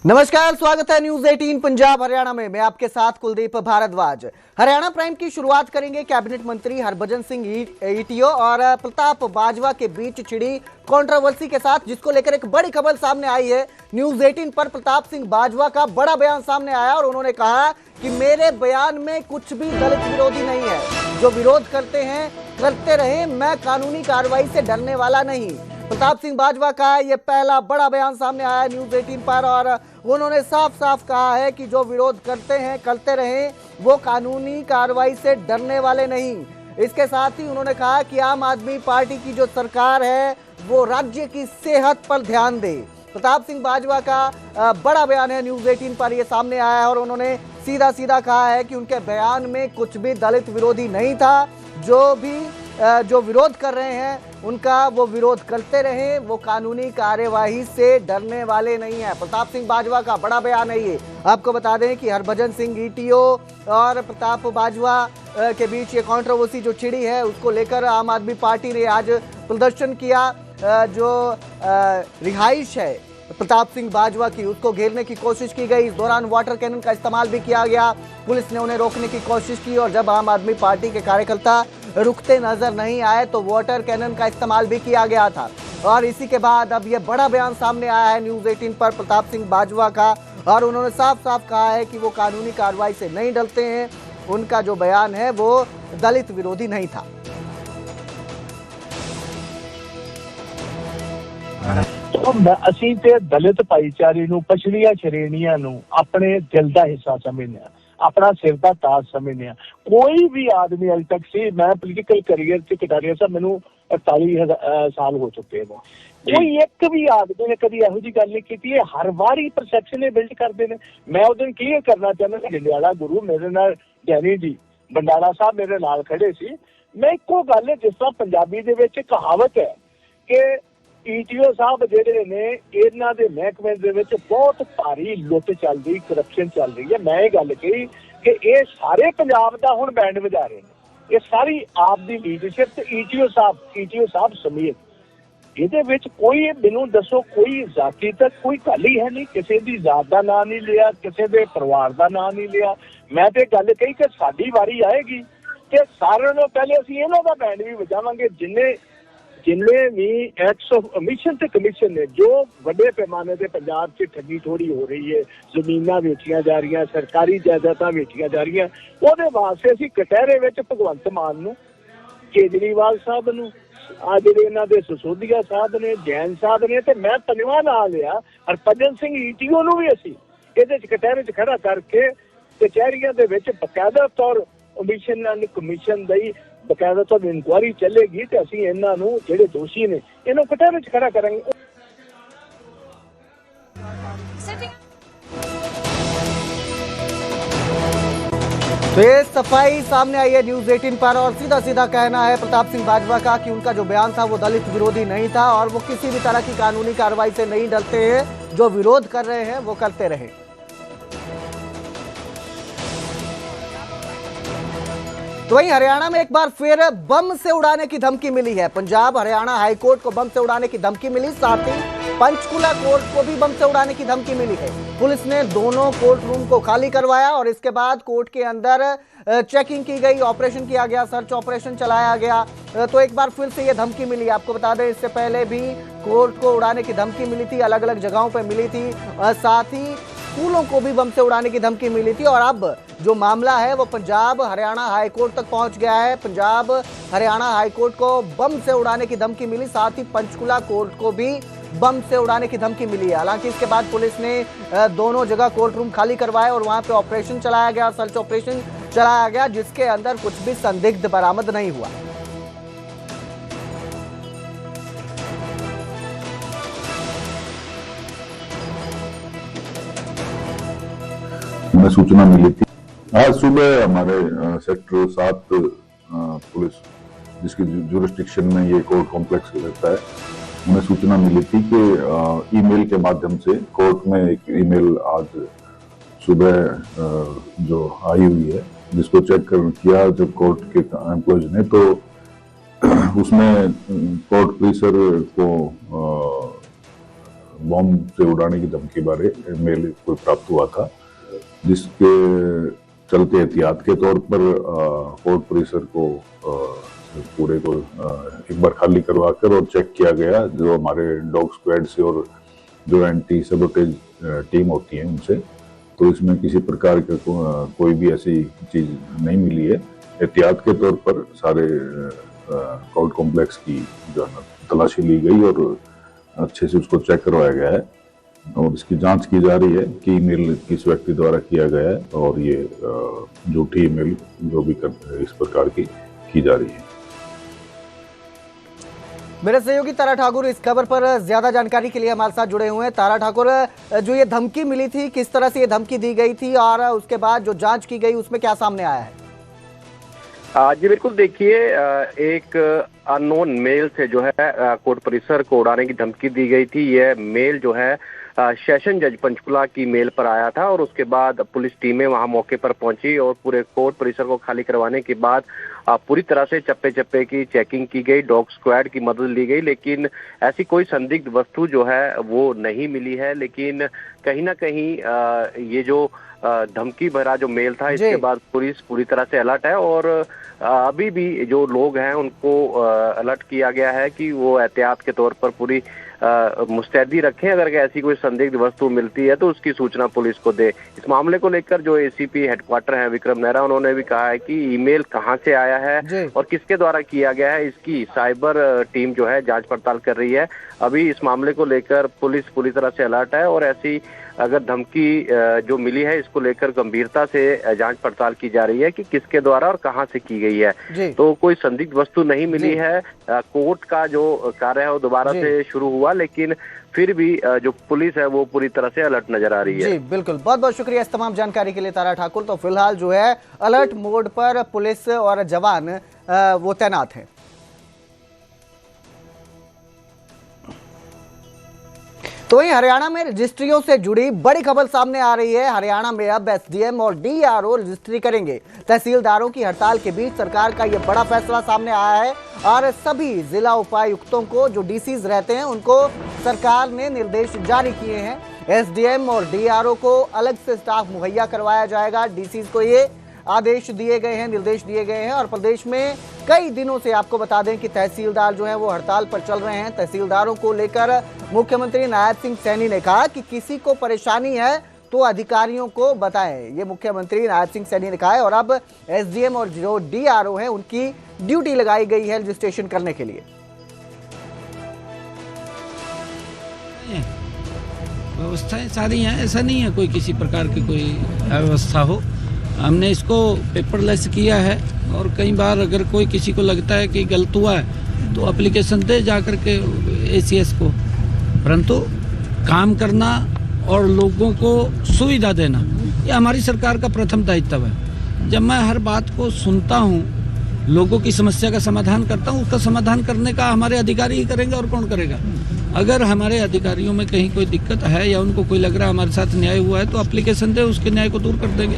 नमस्कार, स्वागत है न्यूज 18 पंजाब हरियाणा में। मैं आपके साथ कुलदीप भारद्वाज। हरियाणा प्राइम की शुरुआत करेंगे। कैबिनेट मंत्री हरभजन सिंह ईटियो और प्रताप बाजवा के बीच छिड़ी कंट्रोवर्सी के साथ, जिसको लेकर एक बड़ी खबर सामने आई है। न्यूज 18 पर प्रताप सिंह बाजवा का बड़ा बयान सामने आया और उन्होंने कहा कि मेरे बयान में कुछ भी दलित विरोधी नहीं है। जो विरोध करते हैं करते रहे, मैं कानूनी कार्रवाई से डरने वाला नहीं। प्रताप सिंह बाजवा का ये पहला बड़ा बयान सामने आया न्यूज 18 पर और उन्होंने साफ साफ कहा है कि जो विरोध करते हैं करते रहें, वो कानूनी कार्रवाई से डरने वाले नहीं। इसके साथ ही उन्होंने कहा कि आम आदमी पार्टी की जो सरकार है वो राज्य की सेहत पर ध्यान दे। प्रताप सिंह बाजवा का बड़ा बयान है, न्यूज 18 पर ये सामने आया है और उन्होंने सीधा सीधा कहा है कि उनके बयान में कुछ भी दलित विरोधी नहीं था। जो विरोध कर रहे हैं उनका वो विरोध करते रहे, वो कानूनी कार्यवाही से डरने वाले नहीं है। प्रताप सिंह बाजवा का बड़ा बयान है ये। आपको बता दें कि हरभजन सिंह ईटियो और प्रताप बाजवा के बीच ये कंट्रोवर्सी जो छिड़ी है, उसको लेकर आम आदमी पार्टी ने आज प्रदर्शन किया। जो रिहाइश है प्रताप सिंह बाजवा की, उसको घेरने की कोशिश की गई। इस दौरान वाटर कैनन का इस्तेमाल भी किया गया। पुलिस ने उन्हें रोकने की कोशिश की और जब आम आदमी पार्टी के कार्यकर्ता रुकते नजर नहीं आए तो वाटर कैनन का इस्तेमाल भी किया गया था। और इसी के बाद अब यह बड़ा बयान सामने आया है न्यूज 18 पर प्रताप सिंह बाजवा का और उन्होंने साफ साफ कहा है कि वो कानूनी कार्रवाई से नहीं डरते हैं। उनका जो बयान है वो दलित विरोधी नहीं था। ਅਸੀਂ ਤੇ ਦਲਿਤ ਭਾਈਚਾਰੇ ਨੂੰ, ਪਛੜੀਆਂ ਸ਼੍ਰੇਣੀਆਂ ਨੂੰ ਆਪਣੇ ਦਿਲ ਦਾ ਹਿੱਸਾ ਸਮਝਦੇ ਆ, ਆਪਣਾ ਸਿਰ ਦਾ ਤਾਜ ਸਮਝਦੇ ਆ। ਕੋਈ ਵੀ ਆਦਮੀ ਅਜੇ ਤੱਕ ਸੀ, ਮੈਂ ਪੋਲੀਟੀਕਲ ਕੈਰੀਅਰ ਚ ਕਟਾਰੀਆ ਸਾਹਿਬ ਮੈਨੂੰ 48 ਸਾਲ ਹੋ ਚੁੱਕੇ ਨੇ, ਕੋਈ ਇੱਕ ਵੀ ਆਦਮੀ ਨੇ ਕਦੀ ਇਹੋ ਜਿਹੀ ਗੱਲ ਨਹੀਂ ਕੀਤੀ। ਇਹ ਹਰ ਵਾਰੀ ਪਰਸੈਪਸ਼ਨ ਇਹ ਬਿਲਡ ਕਰਦੇ ਨੇ। ਮੈਂ ਉਹ ਦਿਨ ਕਲੀਅਰ ਕਰਨਾ ਚਾਹੁੰਦਾ, ਜੰਡਿਆਲਾ ਗੁਰੂ ਮੇਰੇ ਨਾਲ ਗਿਆਨੀ ਜੀ ਬੰਡਾਲਾ ਸਾਹਿਬ ਮੇਰੇ ਨਾਲ ਖੜੇ ਸੀ। ਮੈਂ ਇੱਕੋ ਗੱਲ, ਜਿਸ ਤਰ੍ਹਾਂ ਪੰਜਾਬੀ ਦੇ ਵਿੱਚ ਕਹਾਵਤ ਹੈ ਕਿ ਈਟੀਓ ਸਾਹਿਬ ਜਿਹੜੇ ਨੇ, ਇਹਨਾਂ ਦੇ ਮਹਿਕਮੇ ਦੇ ਵਿੱਚ ਬਹੁਤ ਭਾਰੀ ਲੁੱਟ ਚੱਲਦੀ, ਕਰਪਸ਼ਨ ਚੱਲ ਰਹੀ ਹੈ। ਮੈਂ ਇਹ ਗੱਲ ਕਹੀ ਕਿ ਇਹ ਸਾਰੇ ਪੰਜਾਬ ਦਾ ਹੁਣ ਬੈਂਡ ਵਜਾ ਰਹੇ ਨੇ, ਇਹ ਸਾਰੀ ਆਪ ਦੀ ਲੀਡਰਸ਼ਿਪ ਤੇ ਈਟੀਓ ਸਾਹਿਬ ਸਮੇਤ। ਇਹਦੇ ਵਿੱਚ ਕੋਈ, ਮੈਨੂੰ ਦੱਸੋ, ਕੋਈ ਜ਼ਾਤੀ ਤੱਕ ਕੋਈ ਗੱਲ ਹੀ ਹੈ ਨਹੀਂ। ਕਿਸੇ ਦੀ ਜ਼ਾਤ ਦਾ ਨਾਂ ਨਹੀਂ ਲਿਆ, ਕਿਸੇ ਦੇ ਪਰਿਵਾਰ ਦਾ ਨਾਂ ਨਹੀਂ ਲਿਆ। ਮੈਂ ਤੇ ਗੱਲ ਕਹੀ ਕਿ ਸਾਡੀ ਵਾਰੀ ਆਏਗੀ ਕਿ ਸਾਰਿਆਂ ਨੂੰ ਪਹਿਲੇ ਅਸੀਂ ਇਹਨਾਂ ਦਾ ਬੈਂਡ ਵੀ ਵਜਾਵਾਂਗੇ। ਜਿੰਨੇ ਵੀ ਐਕਟਸ ਆਫ ਓਮਿਸ਼ਨ ਤੇ ਕਮਿਸ਼ਨ ਨੇ, ਜੋ ਵੱਡੇ ਪੈਮਾਨੇ ਤੇ ਪੰਜਾਬ 'ਚ ਠੱਗੀ ਠੋਰੀ ਹੋ ਰਹੀ ਹੈ, ਜ਼ਮੀਨਾਂ ਵੇਚੀਆਂ ਜਾ ਰਹੀਆਂ, ਸਰਕਾਰੀ ਜਾਇਦਾਦਾਂ ਵੇਚੀਆਂ ਜਾ ਰਹੀਆਂ, ਉਹਦੇ ਵਾਸਤੇ ਅਸੀਂ ਕਟਹਿਰੇ ਵਿੱਚ ਭਗਵੰਤ ਮਾਨ ਨੂੰ, ਕੇਜਰੀਵਾਲ ਸਾਹਿਬ ਨੂੰ, ਆ ਜਿਹੜੇ ਇਹਨਾਂ ਦੇ ਸਸੋਦੀਆ ਸਾਹਿਬ ਨੇ, ਜੈਨ ਸਾਹਿਬ ਨੇ, ਤੇ ਮੈਂ ਪੰਜਵਾਂ ਨਾਂ ਲਿਆ ਹਰਭਜਨ ਸਿੰਘ ਈਟੀਓ ਨੂੰ ਵੀ ਅਸੀਂ ਇਹਦੇ 'ਚ ਕਟਹਿਰੇ 'ਚ ਖੜਾ ਕਰਕੇ ਕਚਹਿਰੀਆਂ ਦੇ ਵਿੱਚ ਬਕਾਇਦਾ ਤੌਰ ਓਮਿਸ਼ਨ ਐਂਡ ਕਮਿਸ਼ਨ ਦੀ ਬਕਾਇਦਾ ਤੋਂ ਇਨਕੁਆਇਰੀ ਚੱਲੇਗੀ ਤੇ ਅਸੀਂ ਇਹਨਾਂ ਨੂੰ, ਜਿਹੜੇ ਦੋਸ਼ੀ ਨੇ, ਇਹਨੂੰ ਕਟਹਿਰੇ 'ਚ ਖੜਾ ਕਰਾਂਗੇ। तो ये सफाई सामने आई है न्यूज 18 पर और सीधा सीधा कहना है प्रताप सिंह बाजवा का कि उनका जो बयान था वो दलित विरोधी नहीं था और वो किसी भी तरह की कानूनी कार्रवाई से नहीं डरते हैं। जो विरोध कर रहे हैं वो करते रहे। तो वहीं हरियाणा में एक बार फिर बम से उड़ाने की धमकी मिली है। पंजाब हरियाणा हाईकोर्ट को बम से उड़ाने की धमकी मिली, साथ ही पंचकुला कोर्ट को भी बम से उड़ाने की धमकी मिली है। पुलिस ने दोनों कोर्ट रूम को खाली करवाया और इसके बाद कोर्ट के अंदर चेकिंग की गई, ऑपरेशन किया गया, सर्च ऑपरेशन चलाया गया। तो एक बार फिर से ये धमकी मिली। आपको बता दें, इससे पहले भी कोर्ट को उड़ाने की धमकी मिली थी, अलग अलग जगहों पर मिली थी। साथ ही स्कूलों को भी बम से उड़ाने की धमकी मिली थी और अब जो मामला है वो पंजाब हरियाणा हाईकोर्ट तक पहुंच गया है। पंजाब हरियाणा हाईकोर्ट को बम से उड़ाने की धमकी मिली, साथ ही पंचकुला कोर्ट को भी बम से उड़ाने की धमकी मिली है। हालांकि इसके बाद पुलिस ने दोनों जगह कोर्ट रूम खाली करवाए और वहां पे ऑपरेशन चलाया गया, सर्च ऑपरेशन चलाया गया, जिसके अंदर कुछ भी संदिग्ध बरामद नहीं हुआ। हमें सूचना मिली थी आज सुबह, हमारे सेक्टर 7 पुलिस, जिसकी जुरिस्डिक्शन में ये कोर्ट कॉम्प्लेक्स रहता है, उन्हें सूचना मिली थी कि ईमेल के माध्यम से कोर्ट में एक ईमेल आज सुबह जो आई हुई है, जिसको चेक किया जब कोर्ट के एम्प्लॉयज ने, तो उसमें कोर्ट परिसर को बॉम्ब से उड़ाने की धमकी बारे मेल कोई प्राप्त हुआ था, जिसके चलते एहतियात के तौर पर कोर्ट परिसर को पूरे को एक बार खाली करवाकर और चेक किया गया, जो हमारे डॉग स्क्वाड से और जो एंटी सबोटेज टीम होती है उनसे। तो इसमें किसी प्रकार का कोई भी ऐसी चीज नहीं मिली है। एहतियात के तौर पर सारे कोर्ट कॉम्प्लेक्स की जो है तलाशी ली गई और अच्छे से उसको चेक करवाया गया है और इसकी जांच की जा रही है कि ईमेल किस व्यक्ति द्वारा किया गया है और ये झूठी ईमेल जो भी इस प्रकार की जा रही है। मेरे सहयोगी तारा ठाकुर इस खबर पर ज्यादा जानकारी के लिए हमारे साथ जुड़े हुए हैं। तारा ठाकुर, जो ये धमकी मिली थी, किस तरह से ये धमकी दी गई थी और उसके बाद जो जांच की गई उसमें क्या सामने आया है? जी बिल्कुल, देखिए एक अननोन मेल से जो है कोर्ट परिसर को उड़ाने की धमकी दी गई थी। यह मेल जो है सेशन जज पंचकुला की मेल पर आया था और उसके बाद पुलिस टीमें वहां मौके पर पहुंची और पूरे कोर्ट परिसर को खाली करवाने के बाद पूरी तरह से चप्पे चप्पे की चेकिंग की गई, डॉग स्क्वाड की मदद ली गई, लेकिन ऐसी कोई संदिग्ध वस्तु जो है वो नहीं मिली है। लेकिन कहीं ना कहीं ये जो धमकी भरा जो मेल था, इसके बाद पुलिस पूरी तरह से अलर्ट है और अभी भी जो लोग हैं उनको अलर्ट किया गया है कि वो एहतियात के तौर पर पूरी मुस्तैदी रखें। अगर ऐसी कोई संदिग्ध वस्तु मिलती है तो उसकी सूचना पुलिस को दे। इस मामले को लेकर जो एसीपी हेडक्वार्टर हैं विक्रम नेहरा, उन्होंने भी कहा है कि ईमेल कहां से आया है और किसके द्वारा किया गया है, इसकी साइबर टीम जो है जांच पड़ताल कर रही है। अभी इस मामले को लेकर पुलिस पूरी तरह से अलर्ट है और ऐसी अगर धमकी जो मिली है इसको लेकर गंभीरता से जांच पड़ताल की जा रही है कि किसके द्वारा और कहां से की गई है। तो कोई संदिग्ध वस्तु नहीं मिली है। कोर्ट का जो कार्य है वो दोबारा से शुरू हुआ, लेकिन फिर भी जो पुलिस है वो पूरी तरह से अलर्ट नजर आ रही है। जी बिल्कुल, बहुत बहुत शुक्रिया इस तमाम जानकारी के लिए तारा ठाकुर। तो फिलहाल जो है अलर्ट मोड पर पुलिस और जवान वो तैनात हैं। तो वहीं हरियाणा में रजिस्ट्रियों से जुड़ी बड़ी खबर सामने आ रही है। हरियाणा में अब एसडीएम और डीआरओ रजिस्ट्री करेंगे। तहसीलदारों की हड़ताल के बीच सरकार का यह बड़ा फैसला सामने आया है और सभी जिला उपायुक्तों को, जो डीसीज रहते हैं, उनको सरकार ने निर्देश जारी किए हैं। एसडीएम और डीआरओ को अलग से स्टाफ मुहैया करवाया जाएगा। डीसीज को ये आदेश दिए गए हैं, निर्देश दिए गए हैं। और प्रदेश में कई दिनों से आपको बता दें कि तहसीलदार जो हैं वो हड़ताल पर चल रहे हैं। तहसीलदारों को लेकर मुख्यमंत्री नायब सिंह सैनी ने कहा कि किसी को परेशानी है तो अधिकारियों को बताएं। ये मुख्यमंत्री नायब सिंह सैनी ने कहा है और अब एसडीएम और जो डीआरओ हैं उनकी ड्यूटी लगाई गई है रजिस्ट्रेशन करने के लिए। व्यवस्थाएं सारी हैं, ऐसा नहीं है कोई किसी प्रकार की कोई अव्यवस्था हो। हमने इसको पेपरलेस किया है और कई बार अगर कोई किसी को लगता है कि गलत हुआ है तो एप्लीकेशन दे जाकर के एसीएस को, परंतु काम करना और लोगों को सुविधा देना ये हमारी सरकार का प्रथम दायित्व है। जब मैं हर बात को सुनता हूँ, लोगों की समस्या का समाधान करता हूँ, उसका समाधान करने का हमारे अधिकारी ही करेंगे और कौन करेगा। अगर हमारे अधिकारियों में कहीं कोई दिक्कत है या उनको कोई लग रहा है हमारे साथ न्याय हुआ है तो एप्लीकेशन दे, उसके न्याय को दूर कर देंगे।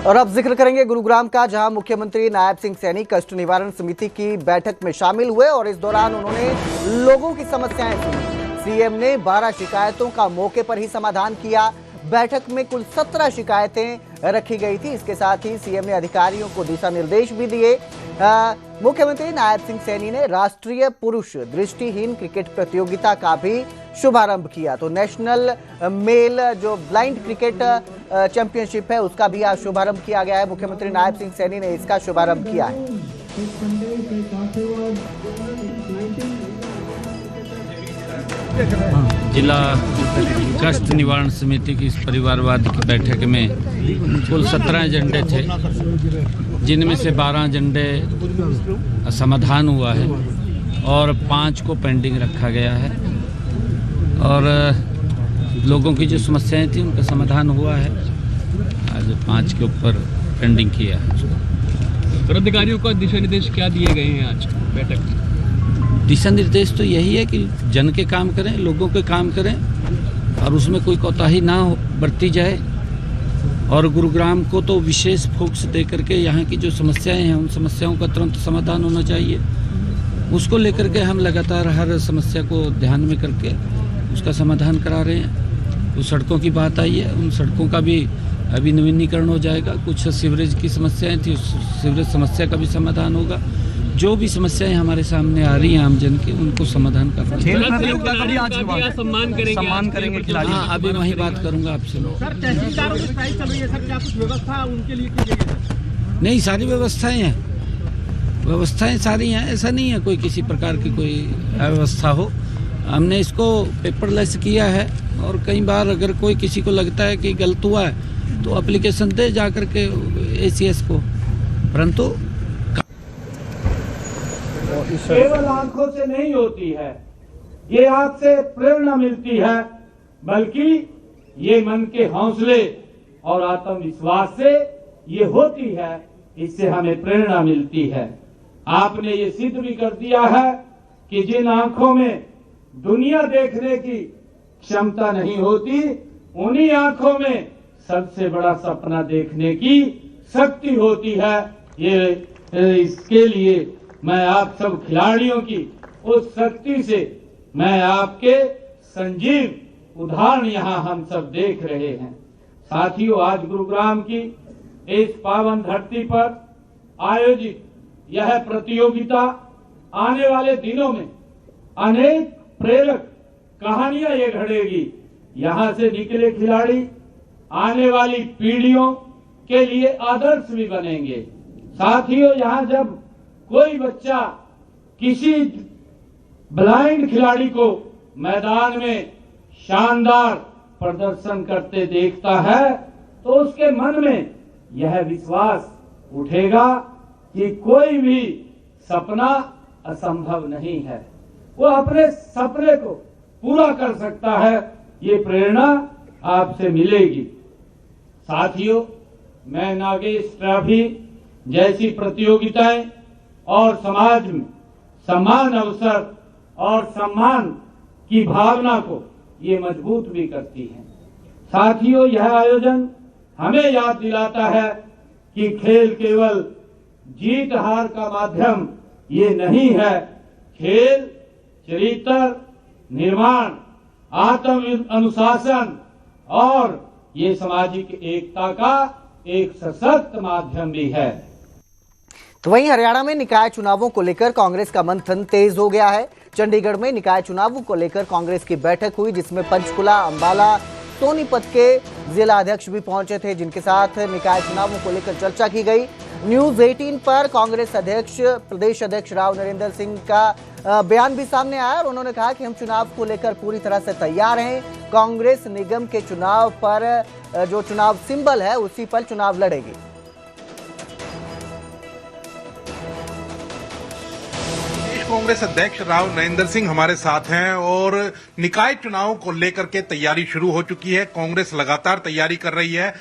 और अब जिक्र करेंगे गुरुग्राम का, जहां मुख्यमंत्री नायब सिंह सैनी कष्ट निवारण समिति की बैठक में शामिल हुए और इस दौरान उन्होंने लोगों की समस्याएं सुनी। सीएम ने 12 शिकायतों का मौके पर ही समाधान किया। बैठक में कुल 17 शिकायतें रखी गई थी। इसके साथ ही सीएम ने अधिकारियों को दिशा निर्देश भी दिए। मुख्यमंत्री नायब सिंह सैनी ने राष्ट्रीय पुरुष दृष्टिहीन क्रिकेट प्रतियोगिता का भी शुभारंभ किया। तो नेशनल मेल जो ब्लाइंड क्रिकेट चैंपियनशिप है उसका भी आज शुभारंभ किया गया है। मुख्यमंत्री नायब सिंह सैनी ने इसका शुभारंभ किया है। जिला कष्ट निवारण समिति की इस परिवारवाद की बैठक में कुल 17 एजेंडे थे, जिनमें से 12 एजेंडे समाधान हुआ है और 5 को पेंडिंग रखा गया है और लोगों की जो समस्याएं थी उनका समाधान हुआ है। आज 5 के ऊपर पेंडिंग किया है। अधिकारियों को दिशा निर्देश क्या दिए गए हैं आज बैठक में? दिशा निर्देश तो यही है कि जन के काम करें, लोगों के काम करें और उसमें कोई कोताही ना बरती जाए। और गुरुग्राम को तो विशेष फोकस दे करके यहाँ की जो समस्याएं हैं उन समस्याओं का तुरंत समाधान होना चाहिए। उसको लेकर के हम लगातार हर समस्या को ध्यान में करके उसका समाधान करा रहे हैं। कुछ सड़कों की बात आई है, उन सड़कों का भी अभी नवीनीकरण हो जाएगा। कुछ सीवरेज की समस्याएं थी, उस सीवरेज समस्या का भी समाधान होगा। जो भी समस्याएं हमारे सामने आ रही हैं आमजन की, उनको समाधान करना है। सम्मान करेंगे खिलाड़ी। हाँ, अभी वही बात करूंगा आपसे। नहीं, सारी व्यवस्थाएं हैं, व्यवस्थाएं सारी हैं। ऐसा नहीं है कोई किसी प्रकार की कोई अव्यवस्था हो। हमने इसको पेपरलेस किया है और कई बार अगर कोई किसी को लगता है कि गलत हुआ है तो एप्लीकेशन दे जाकर के ACS को, परंतु केवल आंखों से नहीं होती है, ये आपसे प्रेरणा मिलती है, बल्कि ये मन के हौसले और आत्मविश्वास से ये होती है। इससे हमें प्रेरणा मिलती है। आपने ये सिद्ध भी कर दिया है कि जिन आंखों में दुनिया देखने की क्षमता नहीं होती, उन्हीं आंखों में सबसे बड़ा सपना देखने की शक्ति होती है। इसके लिए मैं आप सब खिलाड़ियों की उस शक्ति से मैं आपके संजीव उदाहरण यहां हम सब देख रहे हैं। साथियों, आज गुरुग्राम की इस पावन धरती पर आयोजित यह प्रतियोगिता आने वाले दिनों में अनेक प्रेरक कहानियां ये घड़ेगी। यहां से निकले खिलाड़ी आने वाली पीढ़ियों के लिए आदर्श भी बनेंगे। साथियों, यहां जब कोई बच्चा किसी ब्लाइंड खिलाड़ी को मैदान में शानदार प्रदर्शन करते देखता है तो उसके मन में यह विश्वास उठेगा कि कोई भी सपना असंभव नहीं है, वो अपने सपने को पूरा कर सकता है। ये प्रेरणा आपसे मिलेगी। साथियों, मैं नागेश ट्रॉफी जैसी प्रतियोगिताएं और समाज में समान अवसर और सम्मान की भावना को ये मजबूत भी करती है। साथियों, यह आयोजन हमें याद दिलाता है कि खेल केवल जीत हार का माध्यम ये नहीं है। खेल चरित्र निर्माण, आत्म अनुशासन और ये सामाजिक एकता का एक सशक्त माध्यम भी है। तो वहीं हरियाणा में निकाय चुनावों को लेकर कांग्रेस का मंथन तेज हो गया है। चंडीगढ़ में निकाय चुनावों को लेकर कांग्रेस की बैठक हुई, जिसमें पंचकुला, अंबाला, सोनीपत के जिला अध्यक्ष भी पहुंचे थे, जिनके साथ निकाय चुनावों को लेकर चर्चा की गई। न्यूज 18 पर कांग्रेस अध्यक्ष, प्रदेश अध्यक्ष राव नरेंद्र सिंह का बयान भी सामने आया और उन्होंने कहा कि हम चुनाव को लेकर पूरी तरह से तैयार हैं। कांग्रेस निगम के चुनाव पर जो चुनाव सिंबल है उसी पर चुनाव लड़ेगी। कांग्रेस अध्यक्ष राव नरेंद्र सिंह हमारे साथ हैं और निकाय चुनाव को लेकर के तैयारी शुरू हो चुकी है। कांग्रेस लगातार तैयारी कर रही है।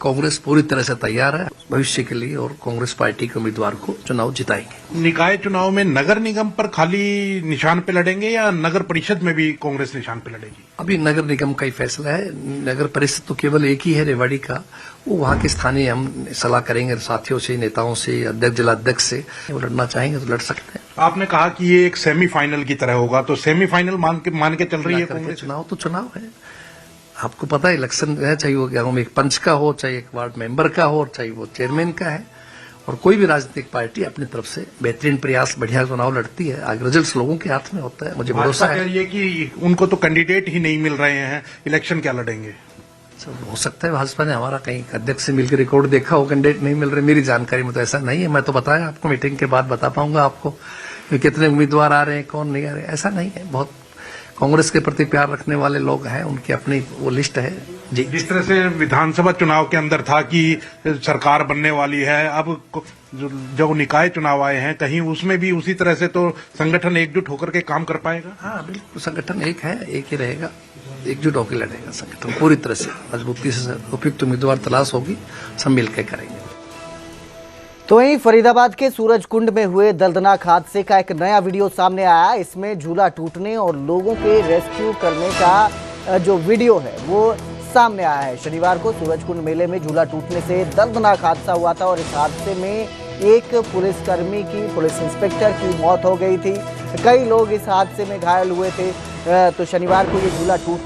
कांग्रेस पूरी तरह से तैयार है भविष्य के लिए और कांग्रेस पार्टी के उम्मीदवार को चुनाव जिताएंगे। निकाय चुनाव में नगर निगम पर खाली निशान पे लड़ेंगे या नगर परिषद में भी कांग्रेस निशान पे लड़ेगी? अभी नगर निगम का ही फैसला है। नगर परिषद तो केवल एक ही है, रेवाड़ी का। वो वहाँ के स्थानीय हम सलाह करेंगे साथियों से, नेताओं से, अध्यक्ष, जिला अध्यक्ष से। वो लड़ना चाहेंगे तो लड़ सकते हैं। आपने कहा कि ये एक सेमीफाइनल की तरह होगा, तो सेमीफाइनल मान के चल रही है कांग्रेस? चुनाव तो चुनाव है, आपको पता है इलेक्शन है, चाहे वो गाँव में एक पंच का हो, चाहे एक वार्ड मेंबर का हो, चाहे वो चेयरमैन का है। और कोई भी राजनीतिक पार्टी अपनी तरफ से बेहतरीन प्रयास बढ़िया चुनाव लड़ती है। आगे रिजल्ट लोगों के हाथ में होता है, मुझे भरोसा है। ये कि उनको तो कैंडिडेट ही नहीं मिल रहे हैं, इलेक्शन क्या लड़ेंगे? हो सकता है भाजपा ने हमारा कहीं अध्यक्ष से मिलकर रिकॉर्ड देखा हो, कैंडिडेट नहीं मिल रहे। मेरी जानकारी में तो ऐसा नहीं है। मैं तो बताया आपको, मीटिंग के बाद बता पाऊंगा आपको कितने उम्मीदवार आ रहे हैं, कौन नहीं आ रहे। ऐसा नहीं है। बहुत कांग्रेस के प्रति प्यार रखने वाले लोग हैं, उनकी अपनी वो लिस्ट है जी। जिस तरह से विधानसभा चुनाव के अंदर था कि सरकार बनने वाली है, अब जो निकाय चुनाव आए हैं कहीं उसमें भी उसी तरह से तो संगठन एकजुट होकर के काम कर पाएगा? हाँ बिल्कुल, संगठन एक है, एक ही रहेगा, एकजुट होकर लड़ेगा संगठन पूरी तरह से। मजबूती से उपयुक्त उम्मीदवार तलाश होगी, सब मिलकर करेंगे। तो वहीं फरीदाबाद के सूरजकुंड में हुए दर्दनाक हादसे का एक नया वीडियो सामने आया। इसमें झूला टूटने और लोगों के रेस्क्यू करने का जो वीडियो है वो सामने आया है। शनिवार को सूरजकुंड मेले में झूला टूटने से दर्दनाक हादसा हुआ था और इस हादसे में एक पुलिसकर्मी की, पुलिस इंस्पेक्टर की मौत हो गई थी। कई लोग इस हादसे में घायल हुए थे। तो शनिवार को ये झूला टूटता